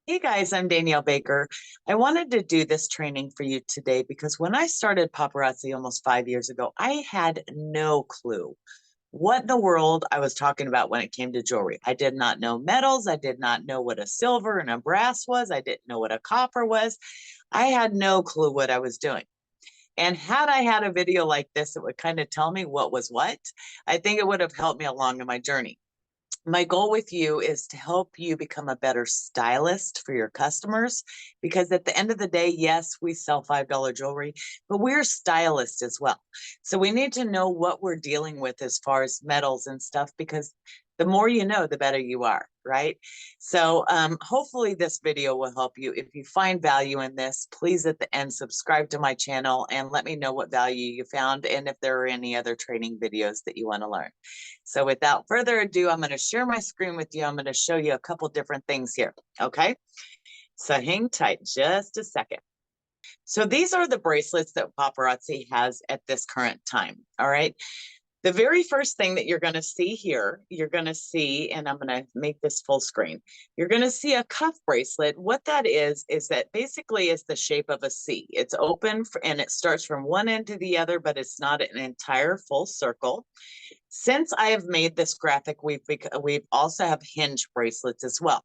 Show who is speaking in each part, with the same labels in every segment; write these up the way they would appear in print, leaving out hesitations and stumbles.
Speaker 1: Hey guys, I'm Danielle Baker. I wanted to do this training for you today because when I started Paparazzi almost 5 years ago, I had no clue what in the world I was talking about when it came to jewelry. I did not know metals. I did not know what a silver and a brass was. I didn't know what a copper was. I had no clue what I was doing. And had I had a video like this, it would kind of tell me what was what. I think it would have helped me along in my journey. My goal with you is to help you become a better stylist for your customers, because at the end of the day, yes, we sell $5 jewelry, but we're stylists as well. So we need to know what we're dealing with as far as metals and stuff, because the more you know, the better you are, right? So hopefully this video will help you. If you find value in this, please at the end subscribe to my channel and let me know what value you found and if there are any other training videos that you want to learn. So without further ado, I'm going to share my screen with you. I'm going to show you a couple different things here. Okay, so hang tight just a second. So these are the bracelets that Paparazzi has at this current time. All right. The very first thing that you're going to see here, you're going to see, and I'm going to make this full screen. You're going to see a cuff bracelet. What that is that basically is the shape of a C. It's open and it starts from one end to the other, but it's not an entire full circle. Since I have made this graphic, we've also have hinge bracelets as well.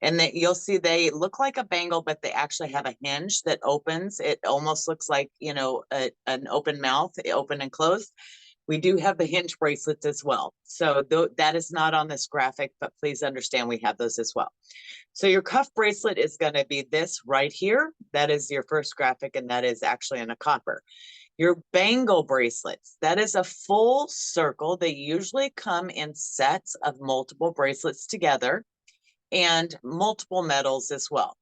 Speaker 1: And that you'll see they look like a bangle, but they actually have a hinge that opens. It almost looks like, an open mouth, open and closed. We do have the hinge bracelets as well. So that is not on this graphic, but please understand we have those as well. So your cuff bracelet is going to be this right here. That is your first graphic, and that is actually in a copper. Your bangle bracelets, that is a full circle. They usually come in sets of multiple bracelets together and multiple metals as well.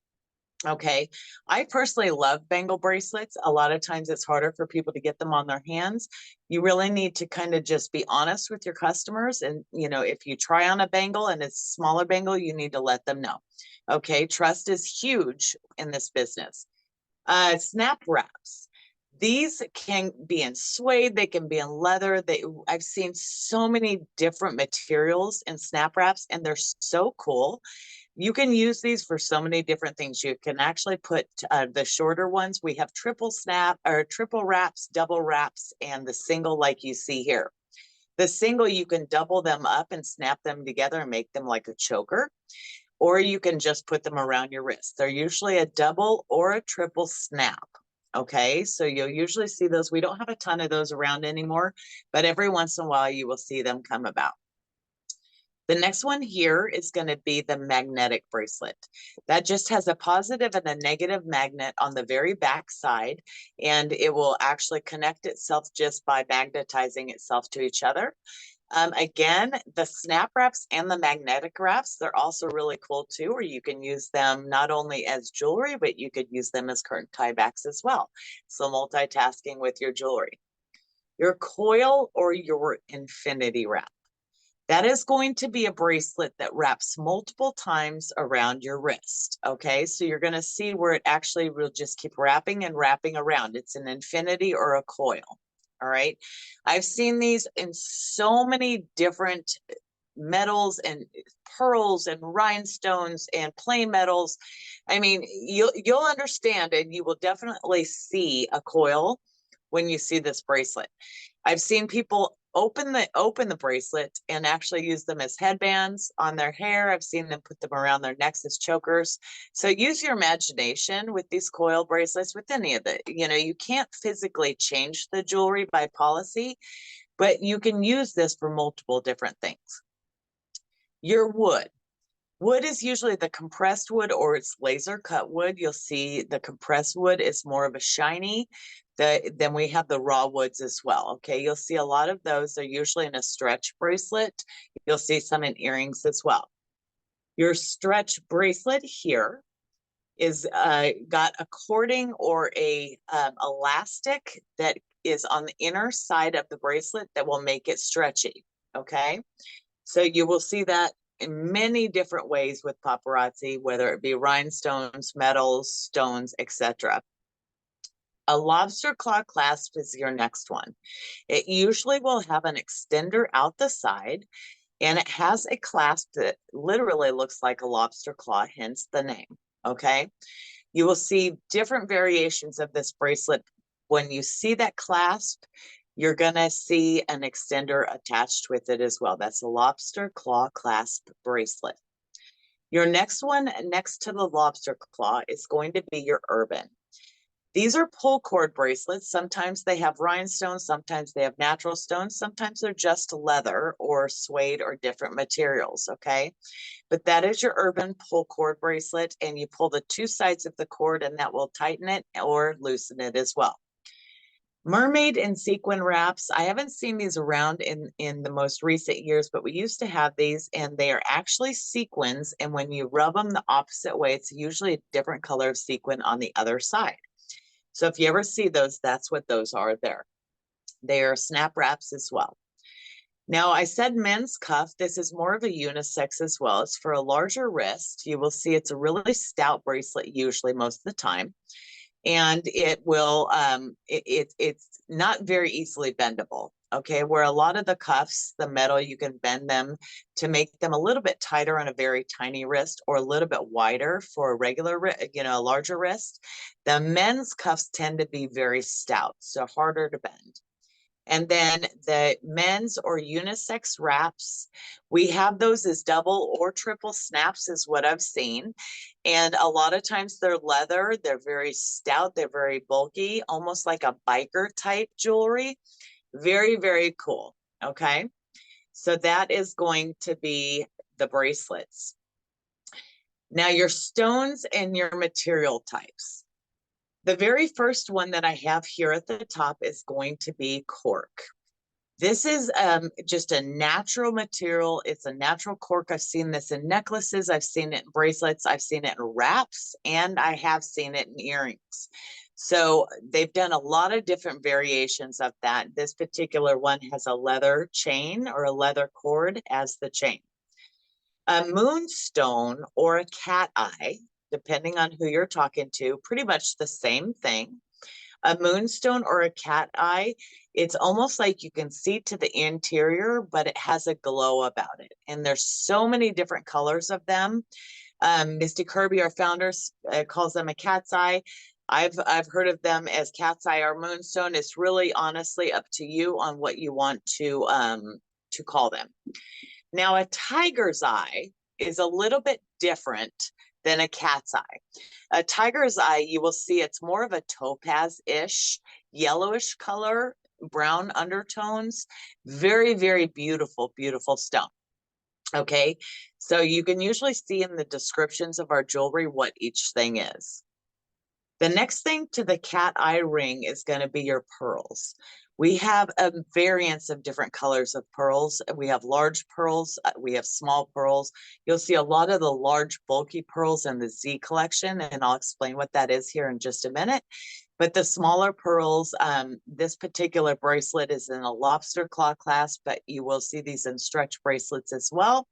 Speaker 1: Okay, I personally love bangle bracelets. A lot of times it's harder for people to get them on their hands. You really need to kind of just be honest with your customers. And, if you try on a bangle and it's a smaller bangle, you need to let them know. Okay, trust is huge in this business. Snap wraps. These can be in suede, they can be in leather. I've seen so many different materials in snap wraps, and they're so cool. You can use these for so many different things. You can actually put the shorter ones. We have triple snap or triple wraps, double wraps, and the single like you see here. The single, you can double them up and snap them together and make them like a choker, or you can just put them around your wrist. They're usually a double or a triple snap. Okay, so you'll usually see those. We don't have a ton of those around anymore, but every once in a while you will see them come about. The next one here is going to be the magnetic bracelet. That just has a positive and a negative magnet on the very back side, and it will actually connect itself just by magnetizing itself to each other. Again, the snap wraps and the magnetic wraps, they're also really cool too, where you can use them not only as jewelry, but you could use them as curtain tiebacks as well. So multitasking with your jewelry. Your coil or your infinity wrap. That is going to be a bracelet that wraps multiple times around your wrist. Okay, so you're going to see where it actually will just keep wrapping and wrapping around. It's an infinity or a coil. All right, I've seen these in so many different metals and pearls and rhinestones and plain metals. I mean, you'll understand, and you will definitely see a coil when you see this bracelet. I've seen people open the bracelet and actually use them as headbands on their hair. I've seen them put them around their necks as chokers. So use your imagination with these coil bracelets, with any of it. You can't physically change the jewelry by policy, but you can use this for multiple different things. Your wood. Wood is usually the compressed wood or it's laser cut wood. You'll see the compressed wood is more of a shiny. Then we have the raw woods as well. Okay, you'll see a lot of those. They're usually in a stretch bracelet. You'll see some in earrings as well. Your stretch bracelet here is got a cording or a elastic that is on the inner side of the bracelet that will make it stretchy. Okay, so you will see that in many different ways with Paparazzi, whether it be rhinestones, metals, stones, etc. A lobster claw clasp is your next one. It usually will have an extender out the side, and it has a clasp that literally looks like a lobster claw, hence the name. okay? You will see different variations of this bracelet. When you see that clasp, you're gonna see an extender attached with it as well. That's a lobster claw clasp bracelet. Your next one next to the lobster claw is going to be your urban. These are pull cord bracelets. Sometimes they have rhinestones, sometimes they have natural stones, sometimes they're just leather or suede or different materials, okay? But that is your urban pull cord bracelet, and you pull the two sides of the cord and that will tighten it or loosen it as well. Mermaid and sequin wraps. I haven't seen these around in the most recent years, but we used to have these, and they are actually sequins. And when you rub them the opposite way, it's usually a different color of sequin on the other side. So if you ever see those, that's what those are there. They are snap wraps as well. Now, I said men's cuff. This is more of a unisex as well. It's for a larger wrist. You will see it's a really stout bracelet usually most of the time. And it will, it's not very easily bendable, okay? Where a lot of the cuffs, the metal, you can bend them to make them a little bit tighter on a very tiny wrist or a little bit wider for a regular, a larger wrist. The men's cuffs tend to be very stout, so harder to bend. And then the men's or unisex wraps, we have those as double or triple snaps is what I've seen. And a lot of times they're leather, they're very stout, they're very bulky, almost like a biker type jewelry. Very, very cool, okay? So that is going to be the bracelets. Now your stones and your material types. The very first one that I have here at the top is going to be cork. This is just a natural material. It's a natural cork. I've seen this in necklaces. I've seen it in bracelets. I've seen it in wraps, and I have seen it in earrings. So they've done a lot of different variations of that. This particular one has a leather chain or a leather cord as the chain. A moonstone or a cat eye, depending on who you're talking to, pretty much the same thing. A moonstone or a cat eye, it's almost like you can see to the interior, but it has a glow about it. And there's so many different colors of them. Misty Kirby, our founder, calls them a cat's eye. I've heard of them as cat's eye or moonstone. It's really honestly up to you on what you want to call them. Now, a tiger's eye is a little bit different than a cat's eye. A tiger's eye, you will see it's more of a topaz-ish, yellowish color, brown undertones. Very, very beautiful, beautiful stone. Okay, so you can usually see in the descriptions of our jewelry what each thing is. The next thing to the cat eye ring is going to be your pearls. We have a variance of different colors of pearls. We have large pearls, we have small pearls. You'll see a lot of the large bulky pearls in the Z collection, and I'll explain what that is here in just a minute. But the smaller pearls, this particular bracelet is in a lobster claw clasp, but you will see these in stretch bracelets as well.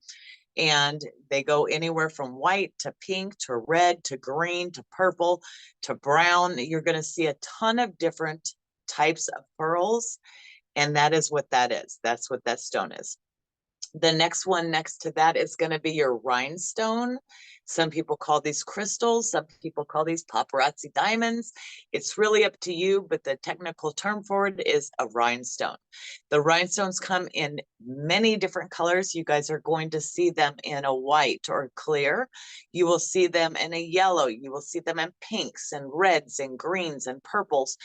Speaker 1: And they go anywhere from white to pink to red to green to purple to brown. You're going to see a ton of different types of pearls, and that is what that is. That's what that stone is. The next one next to that is going to be your rhinestone. Some people call these crystals. Some people call these paparazzi diamonds. It's really up to you, but the technical term for it is a rhinestone. The rhinestones come in many different colors. You guys are going to see them in a white or clear. You will see them in a yellow. You will see them in pinks and reds and greens and purples.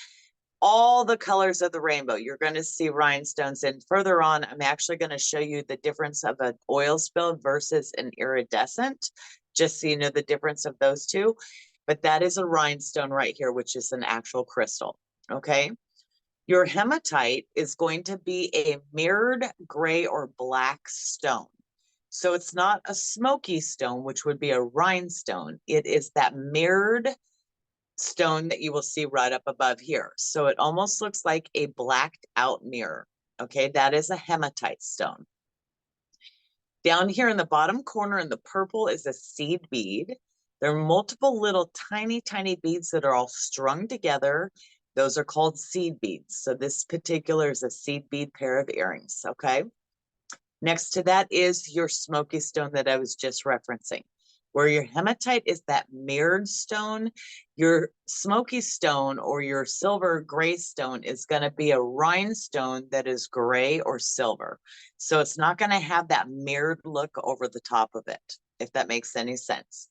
Speaker 1: All the colors of the rainbow. You're going to see rhinestones. And further on, I'm actually going to show you the difference of an oil spill versus an iridescent, just so you know the difference of those two. But that is a rhinestone right here, which is an actual crystal, okay? Your hematite is going to be a mirrored gray or black stone. So it's not a smoky stone, which would be a rhinestone. It is that mirrored stone that you will see right up above here. So it almost looks like a blacked out mirror. Okay, that is a hematite stone. Down here in the bottom corner in the purple is a seed bead. There are multiple little tiny, tiny beads that are all strung together. Those are called seed beads. So this particular is a seed bead pair of earrings, okay? Next to that is your smoky stone that I was just referencing. Where your hematite is that mirrored stone, your smoky stone or your silver gray stone is going to be a rhinestone that is gray or silver. So it's not going to have that mirrored look over the top of it, if that makes any sense.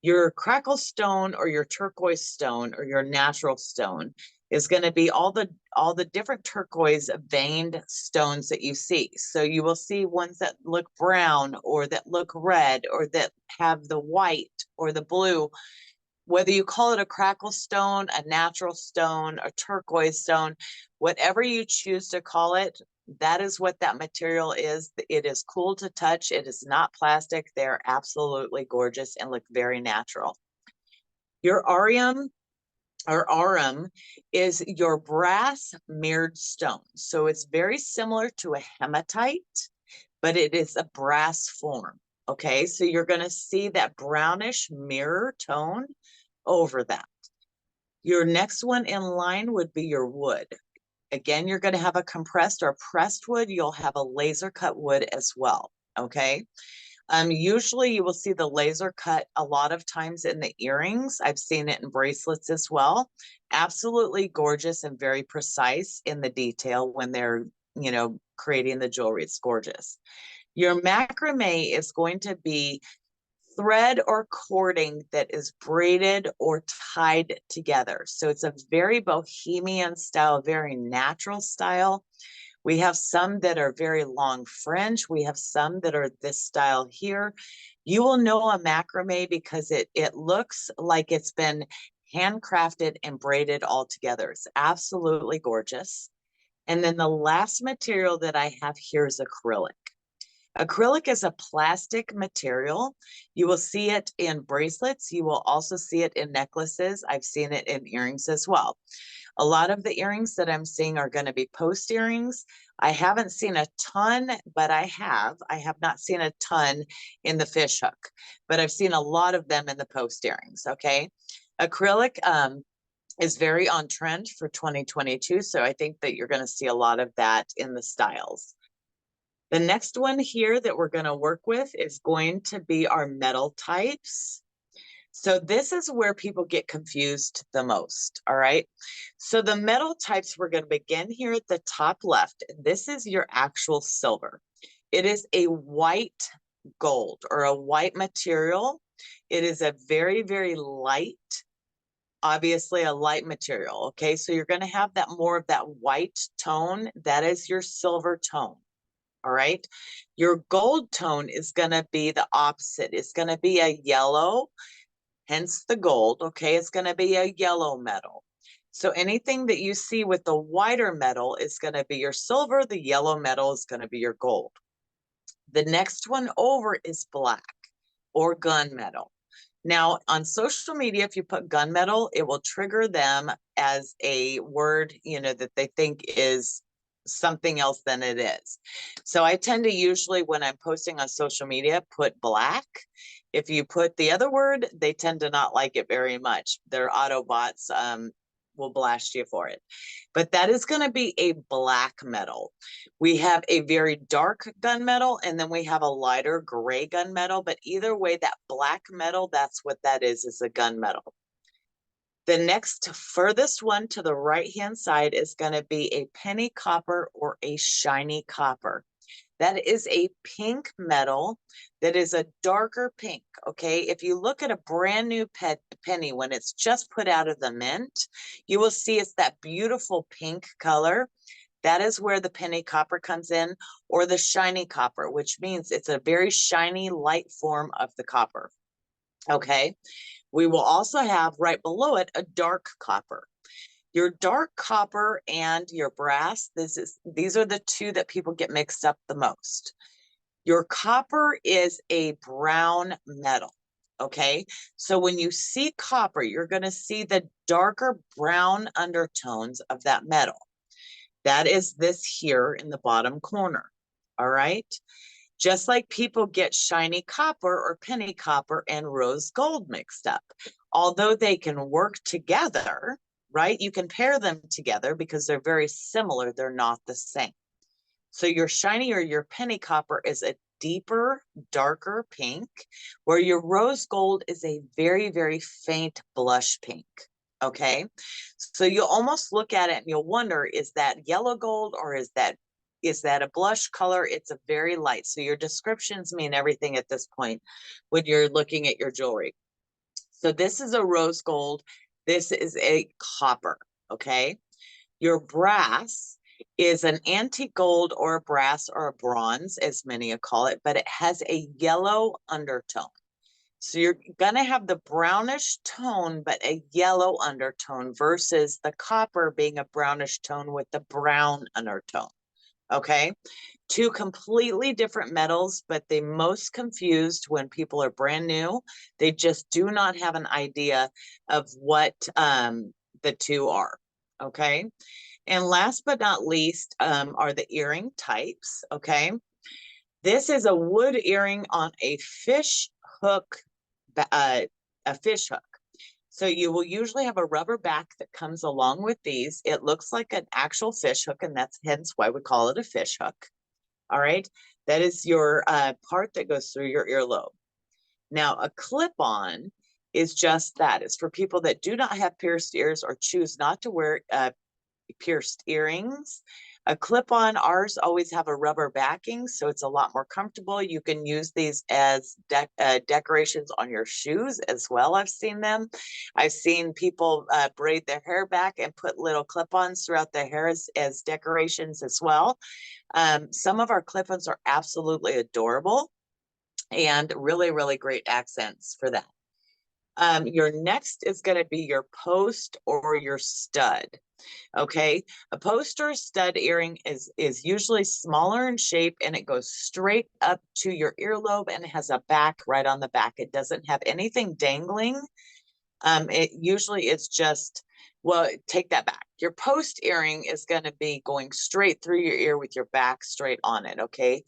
Speaker 1: Your crackle stone or your turquoise stone or your natural stone is going to be all the different turquoise veined stones that you see. So you will see ones that look brown or that look red or that have the white or the blue. Whether you call it a crackle stone, a natural stone, a turquoise stone, whatever you choose to call it, that is what that material is. It is cool to touch. It is not plastic. They're absolutely gorgeous and look very natural. Your aurium or aurum is your brass mirrored stone. So it's very similar to a hematite, but it is a brass form. Okay, so you're going to see that brownish mirror tone over that. Your next one in line would be your wood. Again, you're going to have a compressed or pressed wood. You'll have a laser cut wood as well. Okay. Usually you will see the laser cut a lot of times in the earrings. I've seen it in bracelets as well. Absolutely gorgeous and very precise in the detail when they're, creating the jewelry. It's gorgeous. Your macrame is going to be thread or cording that is braided or tied together. So it's a very bohemian style, very natural style. We have some that are very long fringe. We have some that are this style here. You will know a macrame because it looks like it's been handcrafted and braided all together. It's absolutely gorgeous. And then the last material that I have here is acrylic. Acrylic is a plastic material. You will see it in bracelets. You will also see it in necklaces. I've seen it in earrings as well. A lot of the earrings that I'm seeing are going to be post earrings. I haven't seen a ton, but I have not seen a ton in the fish hook, but I've seen a lot of them in the post earrings. Okay. Acrylic is very on trend for 2022. So I think that you're going to see a lot of that in the styles. The next one here that we're going to work with is going to be our metal types. So this is where people get confused the most, all right? So the metal types, we're going to begin here at the top left. This is your actual silver. It is a white gold or a white material. It is a very, very light, obviously a light material, okay? So you're going to have that more of that white tone. That is your silver tone. All right. Your gold tone is going to be the opposite. It's going to be a yellow, hence the gold. Okay. It's going to be a yellow metal. So anything that you see with the whiter metal is going to be your silver. The yellow metal is going to be your gold. The next one over is black or gunmetal. Now, on social media, if you put gunmetal, it will trigger them as a word, that they think is something else than it is. So I tend to usually, when I'm posting on social media, put black. If you put the other word, they tend to not like it very much. Their Autobots will blast you for it. But that is going to be a black metal. We have a very dark gunmetal, and then we have a lighter gray gunmetal. But either way, that black metal, that's what that is a gunmetal. The next furthest one to the right-hand side is going to be a penny copper or a shiny copper. That is a pink metal that is a darker pink, okay? If you look at a brand new penny when it's just put out of the mint, you will see it's that beautiful pink color. That is where the penny copper comes in, or the shiny copper, which means it's a very shiny, light form of the copper, okay? We will also have right below it a dark copper. Your dark copper and your brass, these are the two that people get mixed up the most. Your copper is a brown metal, okay? So when you see copper, you're going to see the darker brown undertones of that metal. That is this here in the bottom corner, all right? Just like people get shiny copper or penny copper and rose gold mixed up. Although they can work together, right? You can pair them together because they're very similar. They're not the same. So your shiny or your penny copper is a deeper, darker pink, where your rose gold is a very, very faint blush pink. Okay, so you'll almost look at it and you'll wonder, is that yellow gold or is that a blush color? It's a very light. So your descriptions mean everything at this point when you're looking at your jewelry. So this is a rose gold. This is a copper. Okay, your brass is an antique gold or a brass or a bronze, as many call it, but it has a yellow undertone. So you're going to have the brownish tone, but a yellow undertone versus the copper being a brownish tone with the brown undertone. Okay. Two completely different metals, but they most confused when people are brand new. They just do not have an idea of what the two are. Okay. And last but not least are the earring types. Okay. This is a wood earring on a fish hook, a fish hook. So you will usually have a rubber back that comes along with these. It looks like an actual fish hook, and that's hence why we call it a fish hook. All right. That is your part that goes through your earlobe. Now, a clip-on is just that. It's for people that do not have pierced ears or choose not to wear pierced earrings. A clip-on, ours always have a rubber backing, so it's a lot more comfortable. You can use these as decorations on your shoes as well. I've seen them. I've seen people braid their hair back and put little clip-ons throughout their hair as decorations as well. Some of our clip-ons are absolutely adorable and really, really great accents for that. Your next is going to be your post or your stud. Okay, a post or a stud earring is usually smaller in shape, and it goes straight up to your earlobe and it has a back right on the back. It doesn't have anything dangling. It usually is just, well, take that back. Your post earring is going to be going straight through your ear with your back straight on it. Okay.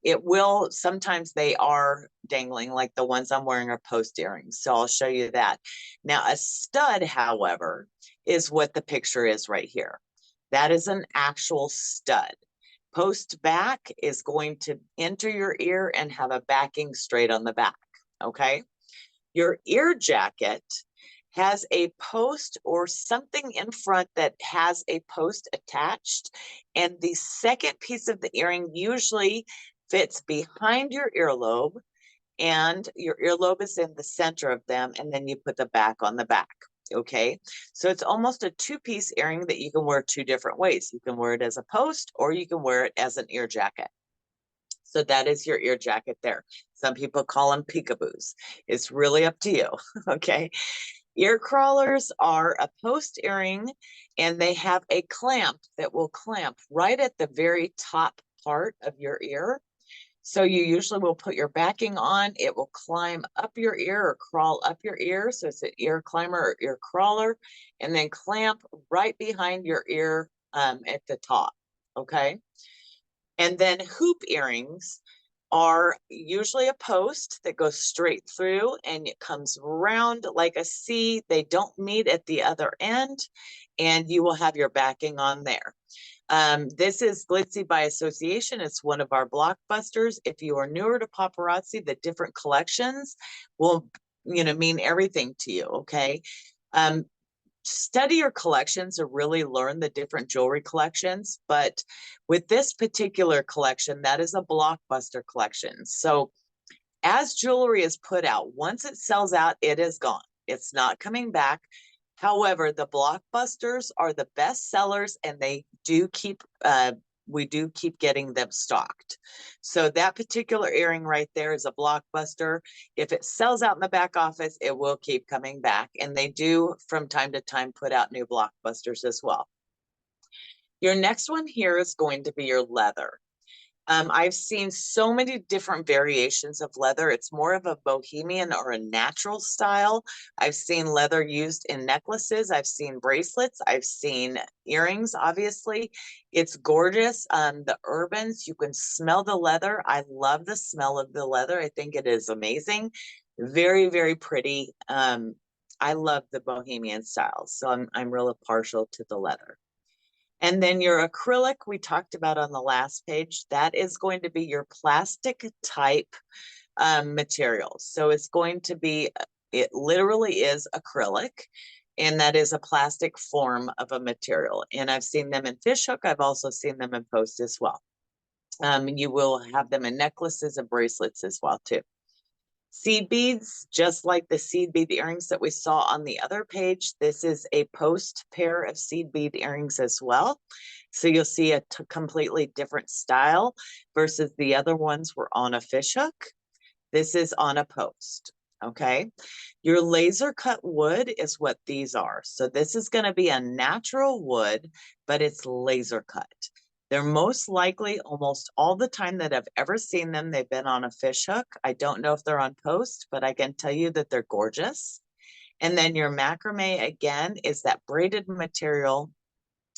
Speaker 1: It will, sometimes they are dangling, like the ones I'm wearing are post earrings. So I'll show you that. Now, a stud, however, is what the picture is right here. That is an actual stud. Post back is going to enter your ear and have a backing straight on the back. Okay. Your ear jacket has a post or something in front that has a post attached. And the second piece of the earring usually fits behind your earlobe, and your earlobe is in the center of them. And then you put the back on the back. Okay. So it's almost a two-piece earring that you can wear two different ways. You can wear it as a post or you can wear it as an ear jacket. So that is your ear jacket there. Some people call them peekaboos. It's really up to you. Okay. Ear crawlers are a post earring, and they have a clamp that will clamp right at the very top part of your ear. So you usually will put your backing on. It will climb up your ear or crawl up your ear. So it's an ear climber or ear crawler, and then clamp right behind your ear at the top. Okay. And then hoop earrings are usually a post that goes straight through and it comes round like a C. They don't meet at the other end, and you will have your backing on there. This is Glitzy by Association. It's one of our blockbusters. If you are newer to Paparazzi, the different collections will, mean everything to you. Okay. Study your collections or really learn the different jewelry collections. But with this particular collection, that is a blockbuster collection. So as jewelry is put out, once it sells out, it is gone. It's not coming back. However, the blockbusters are the best sellers, and they do keep, we do keep getting them stocked. So that particular earring right there is a blockbuster. If it sells out in the back office, it will keep coming back. And they do from time to time put out new blockbusters as well. Your next one here is going to be your leather. I've seen so many different variations of leather. It's more of a bohemian or a natural style. I've seen leather used in necklaces. I've seen bracelets. I've seen earrings, obviously. It's gorgeous. The urbans, you can smell the leather. I love the smell of the leather. I think it is amazing. Very, very pretty. I love the bohemian style. So I'm real partial to the leather. And then your acrylic we talked about on the last page, that is going to be your plastic type material. So it's going to be, it literally is acrylic, and that is a plastic form of a material. And I've seen them in fishhook. I've also seen them in post as well. You will have them in necklaces and bracelets as well too. Seed beads, just like the seed bead earrings that we saw on the other page, this is a post pair of seed bead earrings as well. So you'll see a completely different style versus the other ones were on a fishhook. This is on a post, okay? Your laser cut wood is what these are. So this is going to be a natural wood, but it's laser cut. They're most likely almost all the time that I've ever seen them, they've been on a fish hook. I don't know if they're on post, but I can tell you that they're gorgeous. And then your macrame, again, is that braided material.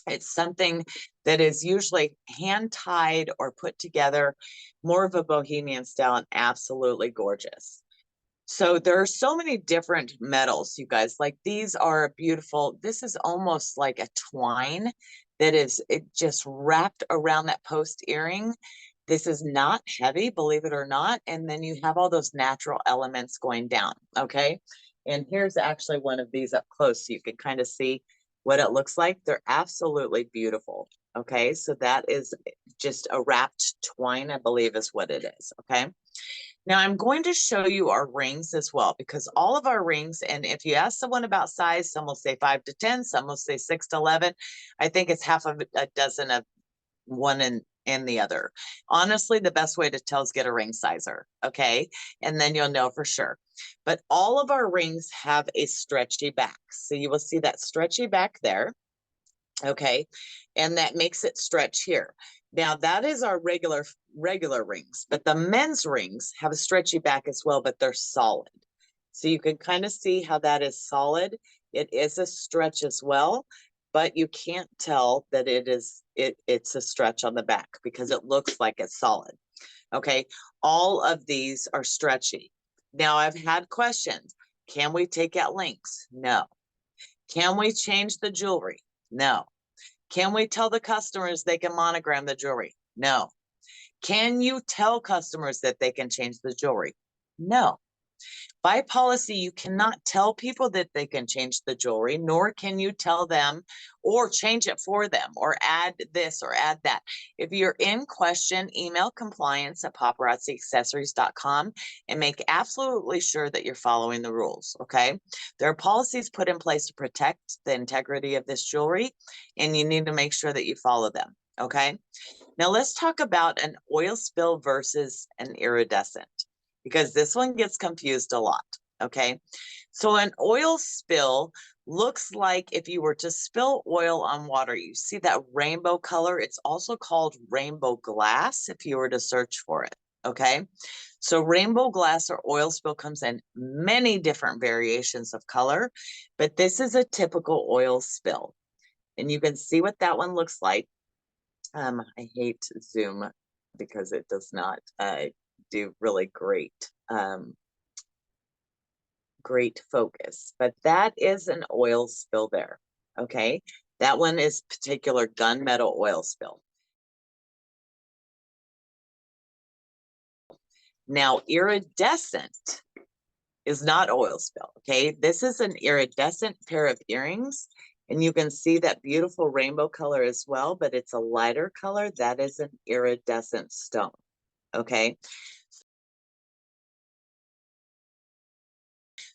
Speaker 1: It's something that is usually hand tied or put together, more of a bohemian style, and absolutely gorgeous. So there are so many different metals, you guys. Like these are beautiful. This is almost like a twine that is just wrapped around that post earring. This is not heavy, believe it or not. And then you have all those natural elements going down, okay? And here's actually one of these up close so you can kind of see what it looks like. They're absolutely beautiful, okay? So that is just a wrapped twine, I believe is what it is, okay? Now I'm going to show you our rings as well, because all of our rings, and if you ask someone about size, some will say 5 to 10, some will say 6 to 11. I think it's half of a dozen of one and the other. Honestly, the best way to tell is get a ring sizer, okay? And then you'll know for sure. But all of our rings have a stretchy back. So you will see that stretchy back there, okay? And that makes it stretch here. Now that is our regular rings, but the men's rings have a stretchy back as well, but they're solid. So you can kind of see how that is solid. It is a stretch as well, but you can't tell that it's a stretch on the back because it looks like it's solid. Okay, all of these are stretchy. Now I've had questions. Can we take out links? No. Can we change the jewelry? No. Can we tell the customers they can monogram the jewelry? No. Can you tell customers that they can change the jewelry? No. By policy, you cannot tell people that they can change the jewelry, nor can you tell them or change it for them or add this or add that. If you're in question, email compliance@paparazziaccessories.com and make absolutely sure that you're following the rules, okay? There are policies put in place to protect the integrity of this jewelry, and you need to make sure that you follow them, okay? Now let's talk about an oil spill versus an iridescent, because this one gets confused a lot, okay? So an oil spill looks like if you were to spill oil on water, you see that rainbow color. It's also called rainbow glass if you were to search for it, okay? So rainbow glass or oil spill comes in many different variations of color, but this is a typical oil spill. And you can see what that one looks like. I hate Zoom because it does not do really great great focus, but that is an oil spill there, okay? That one is particular gunmetal oil spill. Now iridescent is not oil spill, okay? This is an iridescent pair of earrings, and you can see that beautiful rainbow color as well, but it's a lighter color. That is an iridescent stone, okay?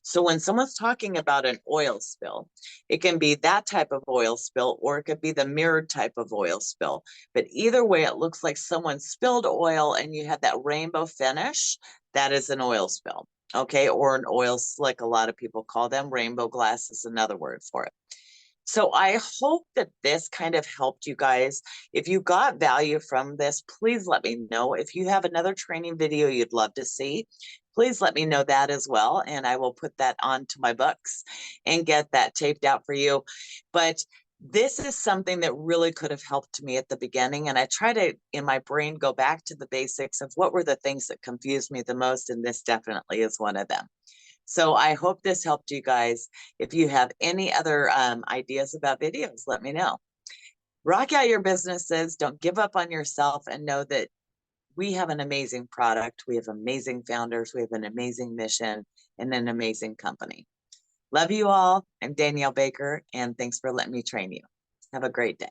Speaker 1: So when someone's talking about an oil spill, it can be that type of oil spill, or it could be the mirrored type of oil spill. But either way, it looks like someone spilled oil and you have that rainbow finish. That is an oil spill, okay? Or an oil slick, a lot of people call them. Rainbow glass is another word for it. So I hope that this kind of helped you guys. If you got value from this, please let me know. If you have another training video you'd love to see, please let me know that as well. And I will put that onto my books and get that taped out for you. But this is something that really could have helped me at the beginning. And I try to, in my brain, go back to the basics of what were the things that confused me the most. And this definitely is one of them. So I hope this helped you guys. If you have any other ideas about videos, let me know. Rock out your businesses. Don't give up on yourself, and know that we have an amazing product. We have amazing founders. We have an amazing mission and an amazing company. Love you all. I'm Danielle Baker, and thanks for letting me train you. Have a great day.